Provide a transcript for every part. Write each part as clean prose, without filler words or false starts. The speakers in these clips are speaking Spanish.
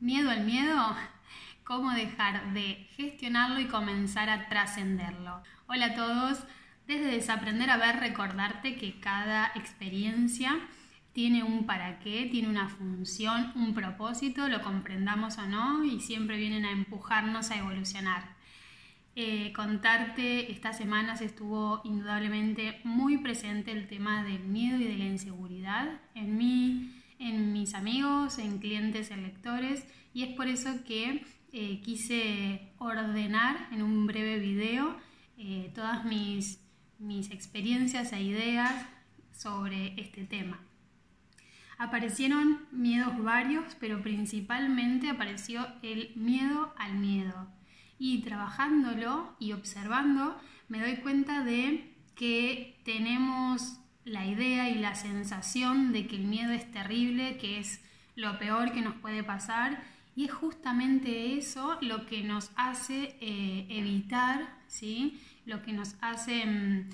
Miedo al miedo, cómo dejar de gestionarlo y comenzar a trascenderlo. Hola a todos, desde Desaprender a Ver, recordarte que cada experiencia tiene un para qué, tiene una función, un propósito, lo comprendamos o no, y siempre vienen a empujarnos a evolucionar. Contarte, estas semanas estuvo indudablemente muy presente el tema del miedo y de la inseguridad en mí, en mis amigos, en clientes, en lectores, y es por eso que quise ordenar en un breve video todas mis experiencias e ideas sobre este tema. Aparecieron miedos varios, pero principalmente apareció el miedo al miedo. Y trabajándolo y observando me doy cuenta de que tenemos la idea y la sensación de que el miedo es terrible, que es lo peor que nos puede pasar, y es justamente eso lo que nos hace evitar, ¿sí? Lo que nos hace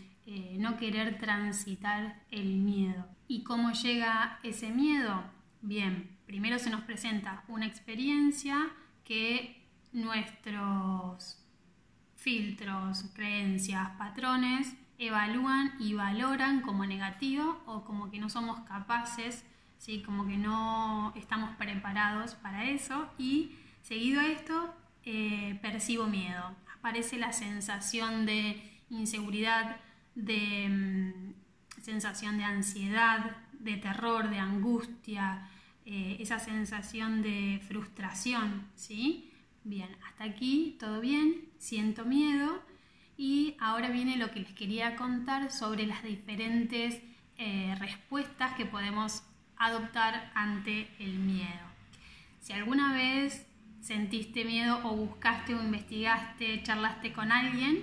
no querer transitar el miedo. ¿Y cómo llega ese miedo? Bien, primero se nos presenta una experiencia que nuestros filtros, creencias, patrones evalúan y valoran como negativo o como que no somos capaces, ¿sí? Como que no estamos preparados para eso, y seguido a esto percibo miedo. Aparece la sensación de inseguridad, de sensación de ansiedad, de terror, de angustia, esa sensación de frustración, ¿sí? Bien, hasta aquí todo bien, siento miedo, y ahora viene lo que les quería contar sobre las diferentes respuestas que podemos adoptar ante el miedo. Si alguna vez sentiste miedo o buscaste o investigaste, charlaste con alguien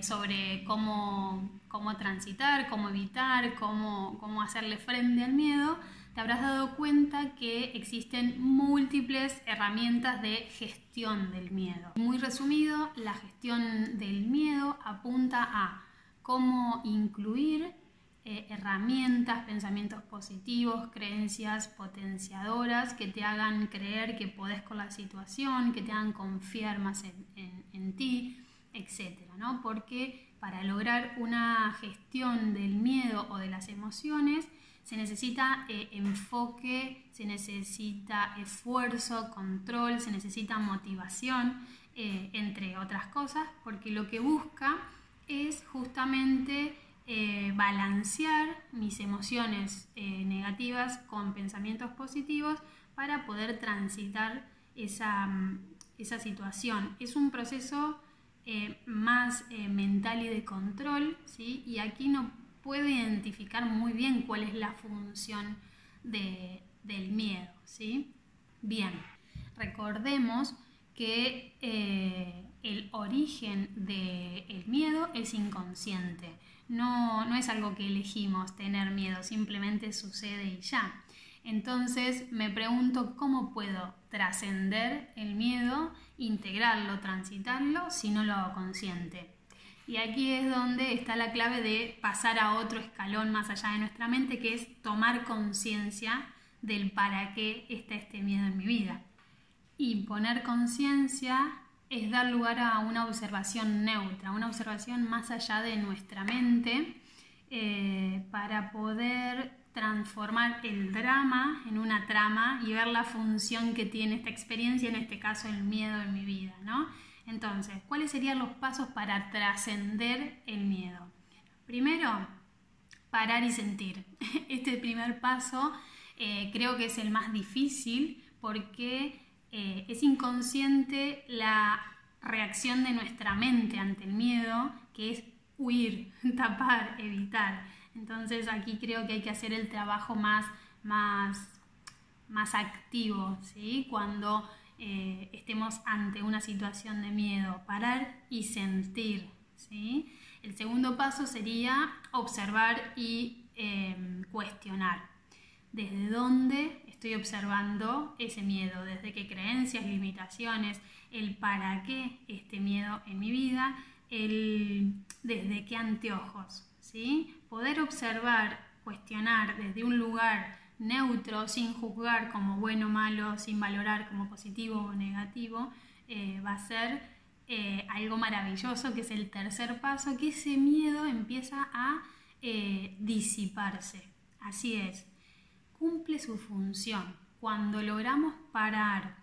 sobre cómo transitar, cómo evitar, cómo hacerle frente al miedo, te habrás dado cuenta que existen múltiples herramientas de gestión del miedo. Muy resumido, la gestión del miedo apunta a cómo incluir herramientas, pensamientos positivos, creencias potenciadoras que te hagan creer que podés con la situación, que te hagan confiar más en ti, etcétera, ¿no? Porque para lograr una gestión del miedo o de las emociones se necesita enfoque, se necesita esfuerzo, control, se necesita motivación, entre otras cosas, porque lo que busca es justamente balancear mis emociones negativas con pensamientos positivos para poder transitar esa situación. Es un proceso más mental y de control, ¿sí? Y aquí no puedo identificar muy bien cuál es la función del miedo, ¿sí? Bien, recordemos que el origen del miedo es inconsciente. No es algo que elegimos tener miedo, simplemente sucede y ya. Entonces me pregunto cómo puedo trascender el miedo, integrarlo, transitarlo, si no lo hago consciente. Y aquí es donde está la clave de pasar a otro escalón más allá de nuestra mente, que es tomar conciencia del para qué está este miedo en mi vida. Y poner conciencia es dar lugar a una observación neutra, una observación más allá de nuestra mente, para poder transformar el drama en una trama y ver la función que tiene esta experiencia, en este caso el miedo en mi vida, ¿no? Entonces, ¿cuáles serían los pasos para trascender el miedo? Primero, parar y sentir. Este primer paso creo que es el más difícil porque es inconsciente la reacción de nuestra mente ante el miedo, que es huir, tapar, evitar. Entonces aquí creo que hay que hacer el trabajo más activo, ¿sí? Cuando estemos ante una situación de miedo, parar y sentir, ¿sí? El segundo paso sería observar y cuestionar. ¿Desde dónde estoy observando ese miedo? ¿Desde qué creencias, limitaciones, el para qué este miedo en mi vida? ¿Desde qué anteojos? ¿Sí? Poder observar, cuestionar desde un lugar neutro, sin juzgar como bueno o malo, sin valorar como positivo o negativo, va a ser algo maravilloso, que es el tercer paso, que ese miedo empieza a disiparse. Así es, cumple su función. Cuando logramos parar,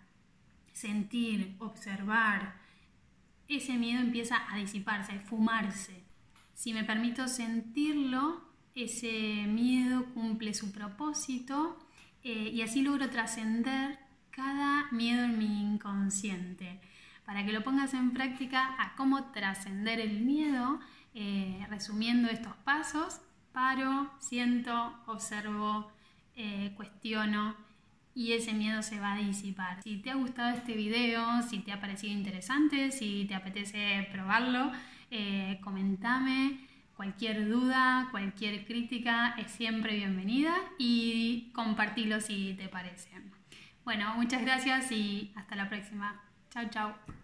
sentir, observar, ese miedo empieza a disiparse, a esfumarse. Si me permito sentirlo, ese miedo cumple su propósito y así logro trascender cada miedo en mi inconsciente. Para que lo pongas en práctica a cómo trascender el miedo, resumiendo estos pasos: paro, siento, observo, cuestiono, y ese miedo se va a disipar. Si te ha gustado este video, si te ha parecido interesante, si te apetece probarlo, comentame. Cualquier duda, cualquier crítica es siempre bienvenida y compartilo si te parece. Bueno, muchas gracias y hasta la próxima. Chau, chau.